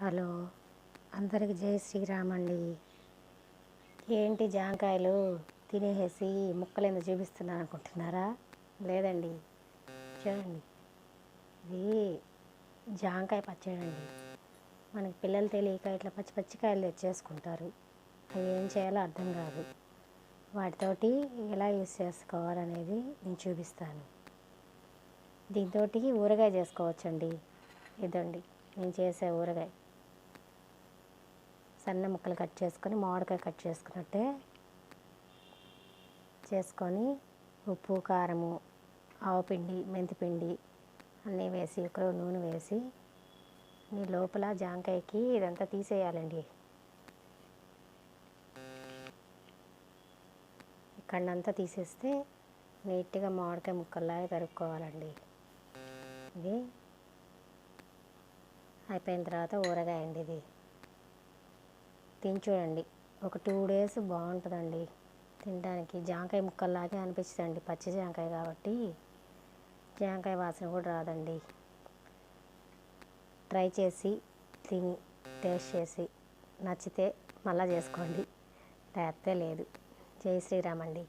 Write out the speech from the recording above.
Hello, అందరికి జై శ్రీరామ్ అండి. ఏంటి జాంకాయలు తినేసి ముక్కలు ఎందుకు చూపిస్తున్నాను అనుకుంటున్నారా? లేదండి, చూడండి, ఇది జాంకాయ పచ్చడి అండి. మనకి పిల్లలు తెలియక ఇట్లా పచ్చి పచ్చికాయలు తెచ్చేసుకుంటారు. అవి ఏం చేయాలో అర్థం కాదు. వాటితోటి ఎలా యూస్ చేసుకోవాలనేది నేను చూపిస్తాను. దీంతో ఊరగాయ చేసుకోవచ్చండి. ఇదండి నేను చేసే ఊరగాయ. సన్న ముక్కలు కట్ చేసుకొని మామిడికాయ కట్ చేసుకున్నట్టే చేసుకొని ఉప్పు, కారము, ఆవపిండి, మెంతిపిండి అన్నీ వేసి ఒక నూనె వేసి ఈ లోపల జాంకాయకి ఇదంతా తీసేయాలండి. ఇక్కడంతా తీసేస్తే నీట్గా మామిడికాయ ముక్కల్లాగా తరుక్కోవాలండి. ఇది అయిపోయిన తర్వాత ఊరగాయ అండి. ఇది తిని చూడండి, ఒక 2 days బాగుంటుందండి తినడానికి. జాంకాయ ముక్కల్లాగే అనిపిస్తుందండి, పచ్చి జాంకాయ కాబట్టి జాంకాయ వాసన కూడా రాదండి. ట్రై చేసి తిని టేస్ట్ చేసి నచ్చితే మళ్ళీ చేసుకోండి, లేకపోతే లేదు. జై శ్రీరామ్ అండి.